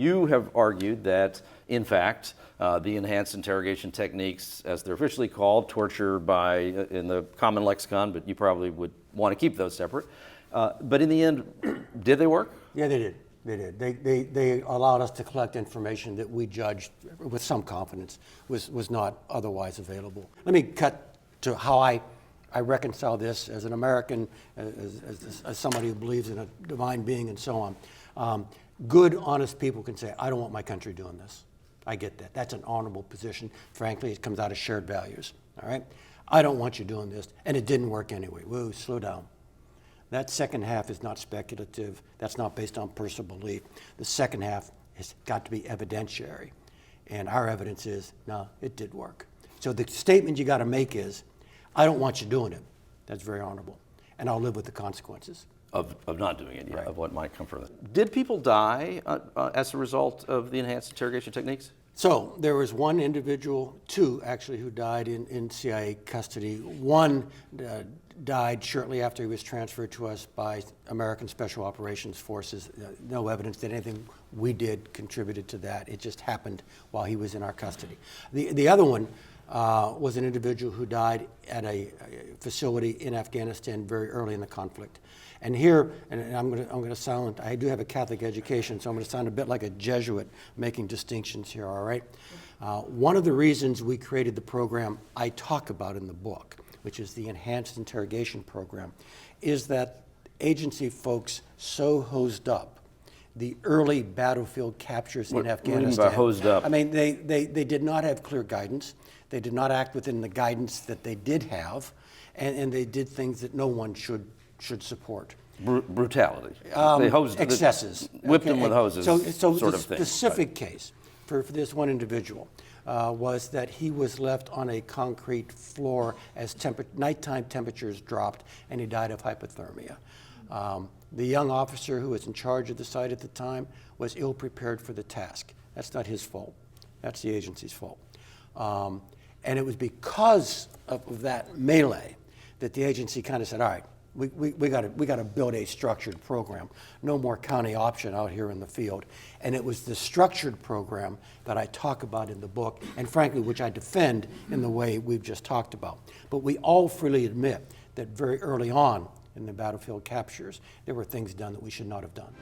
You have argued that, in fact, the enhanced interrogation techniques, as they're officially called, torture by in the common lexicon, but you probably would want to keep those separate. But in the end, did they work? Yeah, they did. They did. They allowed us to collect information that we judged with some confidence was not otherwise available. Let me cut to how I reconcile this as an American, as somebody who believes in a divine being and so on. Good, honest people can say, I don't want my country doing this. I get that. That's an honorable position. Frankly, it comes out of shared values. All right? I don't want you doing this. And it didn't work anyway. Whoa, slow down. That second half is not speculative. That's not based on personal belief. The second half has got to be evidentiary. And our evidence is, no, it did work. So the statement you got to make is, I don't want you doing it. That's very honorable. And I'll live with the consequences. Of not doing it, yeah, Right. of what might come from it. Did people die as a result of the enhanced interrogation techniques? So there was one individual, two actually, who died in CIA custody. One died shortly after he was transferred to us by American Special Operations Forces. No evidence that anything we did contributed to that. It just happened while he was in our custody. The other one was an individual who died at a facility in Afghanistan very early in the conflict. And here, and I'm going to sound, I do have a Catholic education, so I'm going to sound a bit like a Jesuit making distinctions here, all right? One of the reasons we created the program I talk about in the book, which is the Enhanced Interrogation Program, is that agency folks so hosed up the early battlefield captures in Afghanistan. What do you mean by hosed up? I mean, they did not have clear guidance. They did not act within the guidance that they did have, and they did things that no one should support. Brutality. They hosed excesses. Whipped them with hoses. So sort the of thing. specific case for this one individual was that he was left on a concrete floor as nighttime temperatures dropped, and he died of hypothermia. The young officer who was in charge of the site at the time was ill prepared for the task. That's not his fault. That's the agency's fault. And it was because of that melee that the agency kind of said, all right, we got to build a structured program. No more county option out here in the field. And it was the structured program that I talk about in the book, and frankly, which I defend in the way we've just talked about. But we all freely admit that very early on in the battlefield captures, there were things done that we should not have done.